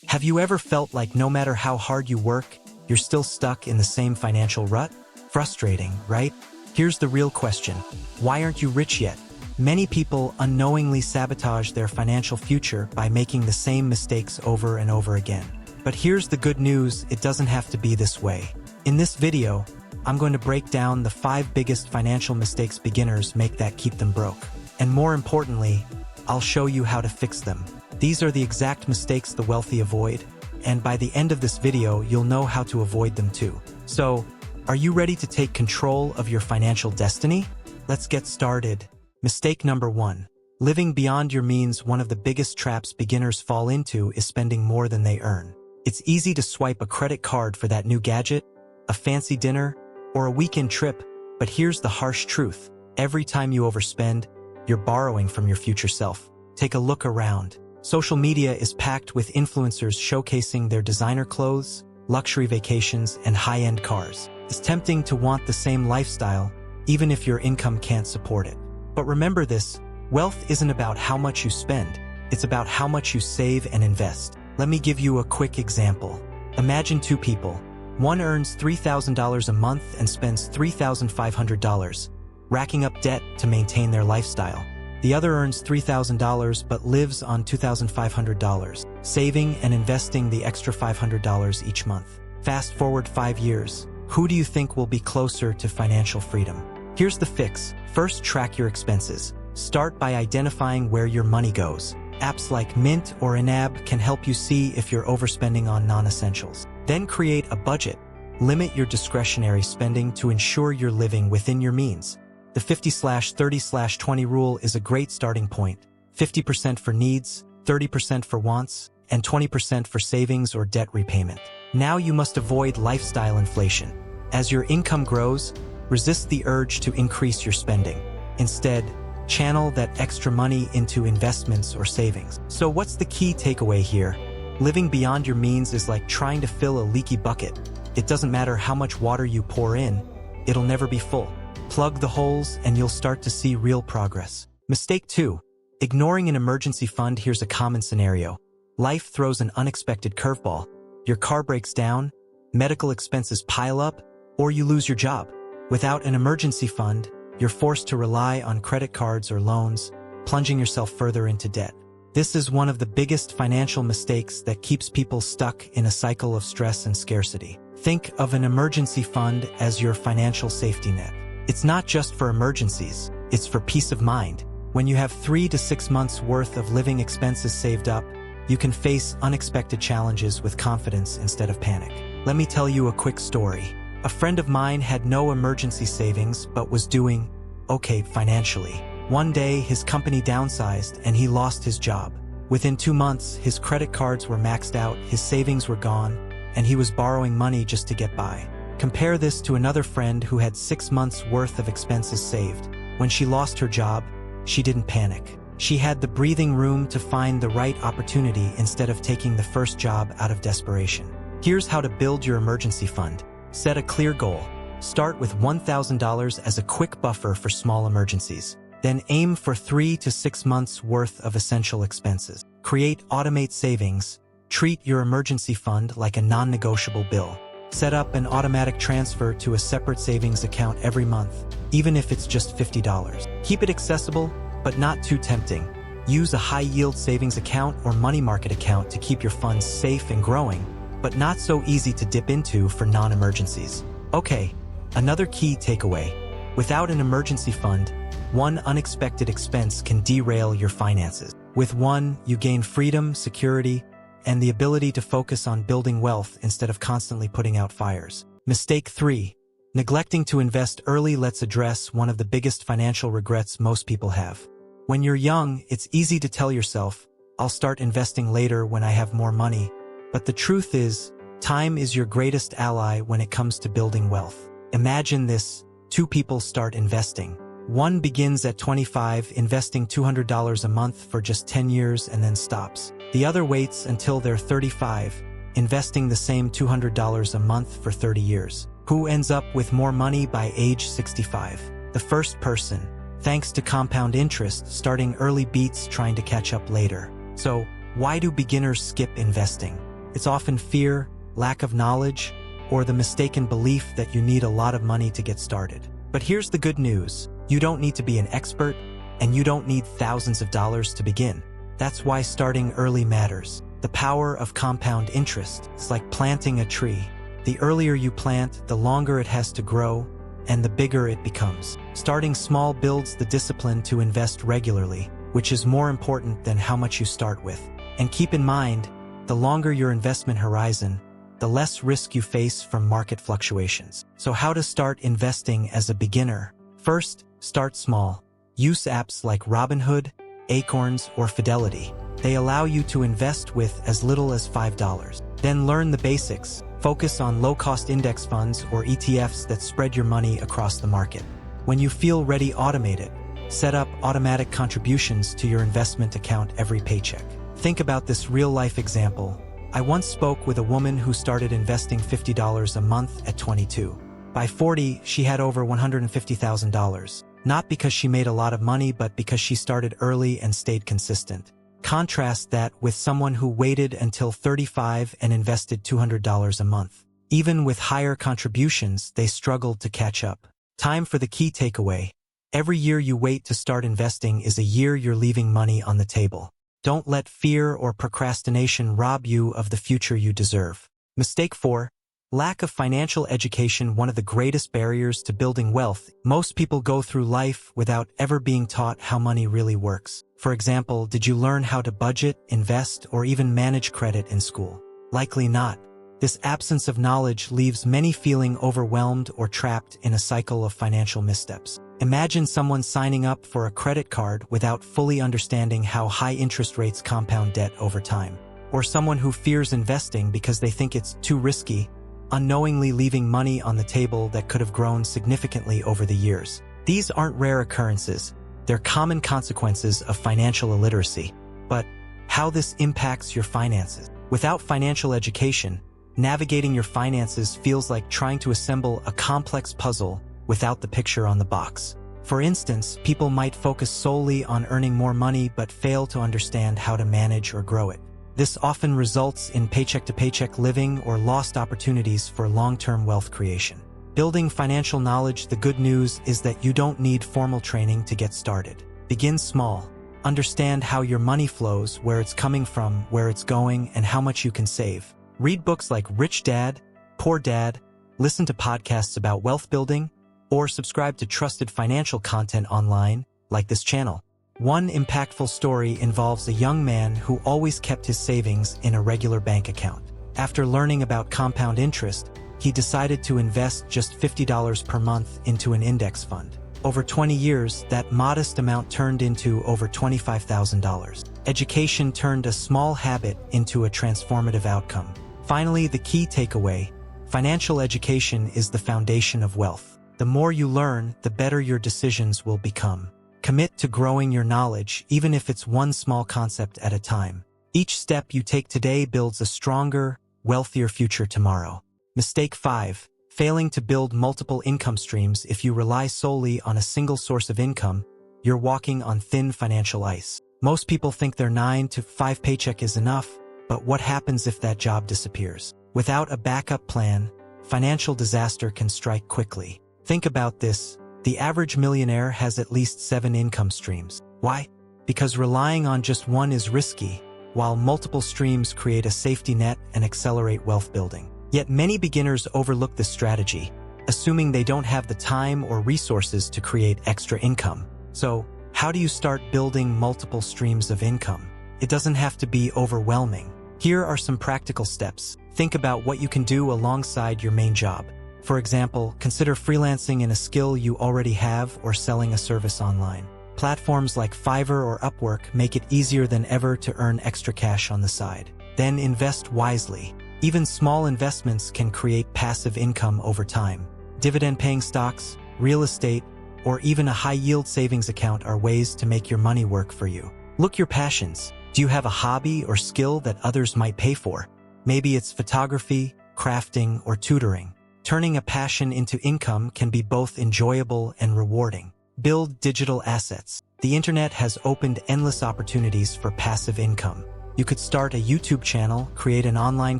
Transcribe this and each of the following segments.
Have you ever felt like no matter how hard you work, you're still stuck in the same financial rut? Frustrating, right? Here's the real question. Why aren't you rich yet? Many people unknowingly sabotage their financial future by making the same mistakes over and over again. But here's the good news, it doesn't have to be this way. In this video, I'm going to break down the 5 biggest financial mistakes beginners make that keep them broke. And more importantly, I'll show you how to fix them. These are the exact mistakes the wealthy avoid, and by the end of this video, you'll know how to avoid them too. So, are you ready to take control of your financial destiny? Let's get started. Mistake number 1. Living beyond your means. One of the biggest traps beginners fall into is spending more than they earn. It's easy to swipe a credit card for that new gadget, a fancy dinner, or a weekend trip, but here's the harsh truth. Every time you overspend, you're borrowing from your future self. Take a look around. Social media is packed with influencers showcasing their designer clothes, luxury vacations, and high-end cars. It's tempting to want the same lifestyle, even if your income can't support it. But remember this, wealth isn't about how much you spend, it's about how much you save and invest. Let me give you a quick example. Imagine 2 people. One earns $3,000 a month and spends $3,500, racking up debt to maintain their lifestyle. The other earns $3,000 but lives on $2,500, saving and investing the extra $500 each month. Fast forward 5 years. Who do you think will be closer to financial freedom? Here's the fix. First, track your expenses. Start by identifying where your money goes. Apps like Mint or Inab can help you see if you're overspending on non-essentials. Then create a budget. Limit your discretionary spending to ensure you're living within your means. The 50/30/20 rule is a great starting point. 50% for needs, 30% for wants, and 20% for savings or debt repayment. Now you must avoid lifestyle inflation. As your income grows, resist the urge to increase your spending. Instead, channel that extra money into investments or savings. So what's the key takeaway here? Living beyond your means is like trying to fill a leaky bucket. It doesn't matter how much water you pour in, it'll never be full. Plug the holes and you'll start to see real progress. Mistake 2. Ignoring an emergency fund. Here's a common scenario. Life throws an unexpected curveball. Your car breaks down, medical expenses pile up, or you lose your job. Without an emergency fund, you're forced to rely on credit cards or loans, plunging yourself further into debt. This is one of the biggest financial mistakes that keeps people stuck in a cycle of stress and scarcity. Think of an emergency fund as your financial safety net. It's not just for emergencies, it's for peace of mind. When you have 3 to 6 months worth of living expenses saved up, you can face unexpected challenges with confidence instead of panic. Let me tell you a quick story. A friend of mine had no emergency savings but was doing okay financially. One day, his company downsized and he lost his job. Within 2 months, his credit cards were maxed out, his savings were gone, and he was borrowing money just to get by. Compare this to another friend who had 6 months worth of expenses saved. When she lost her job, she didn't panic. She had the breathing room to find the right opportunity instead of taking the first job out of desperation. Here's how to build your emergency fund. Set a clear goal. Start with $1,000 as a quick buffer for small emergencies. Then aim for 3 to 6 months worth of essential expenses. Create automate savings. Treat your emergency fund like a non-negotiable bill. Set up an automatic transfer to a separate savings account every month, even if it's just $50. Keep it accessible, but not too tempting. Use a high-yield savings account or money market account to keep your funds safe and growing, but not so easy to dip into for non-emergencies. Okay, another key takeaway. Without an emergency fund, one unexpected expense can derail your finances. With one, you gain freedom, security, and the ability to focus on building wealth instead of constantly putting out fires. Mistake 3. Neglecting to invest early. Let's address one of the biggest financial regrets most people have. When you're young, it's easy to tell yourself, I'll start investing later when I have more money. But the truth is, time is your greatest ally when it comes to building wealth. Imagine this, 2 people start investing. One begins at 25, investing $200 a month for just 10 years and then stops. The other waits until they're 35, investing the same $200 a month for 30 years. Who ends up with more money by age 65? The first person, thanks to compound interest. Starting early beats trying to catch up later. So, why do beginners skip investing? It's often fear, lack of knowledge, or the mistaken belief that you need a lot of money to get started. But here's the good news. You don't need to be an expert, and you don't need thousands of dollars to begin. That's why starting early matters. The power of compound interest is like planting a tree. The earlier you plant, the longer it has to grow, and the bigger it becomes. Starting small builds the discipline to invest regularly, which is more important than how much you start with. And keep in mind, the longer your investment horizon, the less risk you face from market fluctuations. So how to start investing as a beginner? First, start small. Use apps like Robinhood, Acorns, or Fidelity. They allow you to invest with as little as $5. Then learn the basics. Focus on low-cost index funds or ETFs that spread your money across the market. When you feel ready, automate it. Set up automatic contributions to your investment account every paycheck. Think about this real-life example. I once spoke with a woman who started investing $50 a month at 22. By 40, she had over $150,000. Not because she made a lot of money, but because she started early and stayed consistent. Contrast that with someone who waited until 35 and invested $200 a month. Even with higher contributions, they struggled to catch up. Time for the key takeaway. Every year you wait to start investing is a year you're leaving money on the table. Don't let fear or procrastination rob you of the future you deserve. Mistake 4. Lack of financial education. One of the greatest barriers to building wealth. Most people go through life without ever being taught how money really works. For example, did you learn how to budget, invest, or even manage credit in school? Likely not. This absence of knowledge leaves many feeling overwhelmed or trapped in a cycle of financial missteps. Imagine someone signing up for a credit card without fully understanding how high interest rates compound debt over time. Or someone who fears investing because they think it's too risky, unknowingly leaving money on the table that could have grown significantly over the years. These aren't rare occurrences. They're common consequences of financial illiteracy. But how this impacts your finances? Without financial education, navigating your finances feels like trying to assemble a complex puzzle without the picture on the box. For instance, people might focus solely on earning more money but fail to understand how to manage or grow it. This often results in paycheck-to-paycheck living or lost opportunities for long-term wealth creation. Building financial knowledge. The good news is that you don't need formal training to get started. Begin small. Understand how your money flows, where it's coming from, where it's going, and how much you can save. Read books like Rich Dad, Poor Dad, listen to podcasts about wealth building, or subscribe to trusted financial content online, like this channel. One impactful story involves a young man who always kept his savings in a regular bank account. After learning about compound interest, he decided to invest just $50 per month into an index fund. Over 20 years, that modest amount turned into over $25,000. Education turned a small habit into a transformative outcome. Finally, the key takeaway: financial education is the foundation of wealth. The more you learn, the better your decisions will become. Commit to growing your knowledge, even if it's one small concept at a time. Each step you take today builds a stronger, wealthier future tomorrow. Mistake 5. Failing to build multiple income streams. If you rely solely on a single source of income, you're walking on thin financial ice. Most people think their 9 to 5 paycheck is enough, but what happens if that job disappears? Without a backup plan, financial disaster can strike quickly. Think about this. The average millionaire has at least 7 income streams. Why? Because relying on just one is risky, while multiple streams create a safety net and accelerate wealth building. Yet many beginners overlook this strategy, assuming they don't have the time or resources to create extra income. So, how do you start building multiple streams of income? It doesn't have to be overwhelming. Here are some practical steps. Think about what you can do alongside your main job. For example, consider freelancing in a skill you already have or selling a service online. Platforms like Fiverr or Upwork make it easier than ever to earn extra cash on the side. Then invest wisely. Even small investments can create passive income over time. Dividend-paying stocks, real estate, or even a high-yield savings account are ways to make your money work for you. Look your passions. Do you have a hobby or skill that others might pay for? Maybe it's photography, crafting, or tutoring. Turning a passion into income can be both enjoyable and rewarding. Build digital assets. The internet has opened endless opportunities for passive income. You could start a YouTube channel, create an online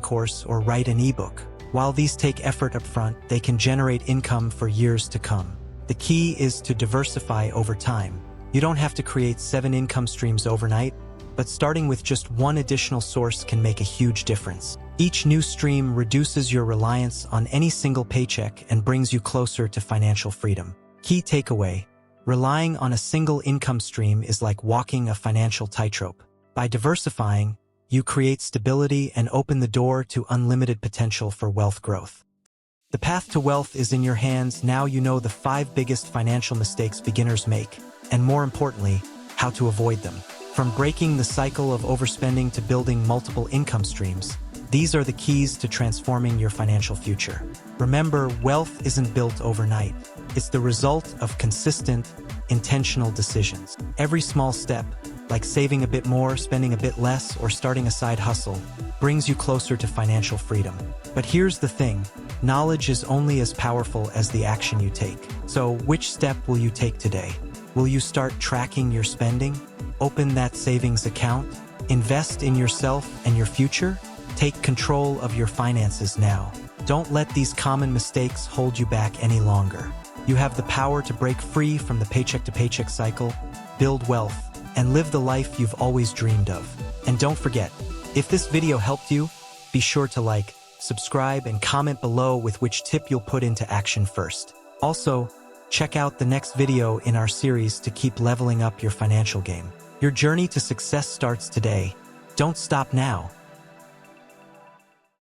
course, or write an ebook. While these take effort upfront, they can generate income for years to come. The key is to diversify over time. You don't have to create 7 income streams overnight, but starting with just one additional source can make a huge difference. Each new stream reduces your reliance on any single paycheck and brings you closer to financial freedom. Key takeaway: relying on a single income stream is like walking a financial tightrope. By diversifying, you create stability and open the door to unlimited potential for wealth growth. The path to wealth is in your hands. Now you know the 5 biggest financial mistakes beginners make, and more importantly, how to avoid them. From breaking the cycle of overspending to building multiple income streams, these are the keys to transforming your financial future. Remember, wealth isn't built overnight. It's the result of consistent, intentional decisions. Every small step, like saving a bit more, spending a bit less, or starting a side hustle, brings you closer to financial freedom. But here's the thing: knowledge is only as powerful as the action you take. So, which step will you take today? Will you start tracking your spending? Open that savings account? Invest in yourself and your future? Take control of your finances now. Don't let these common mistakes hold you back any longer. You have the power to break free from the paycheck-to-paycheck cycle, build wealth, and live the life you've always dreamed of. And don't forget, if this video helped you, be sure to like, subscribe, and comment below with which tip you'll put into action first. Also, check out the next video in our series to keep leveling up your financial game. Your journey to success starts today. Don't stop now.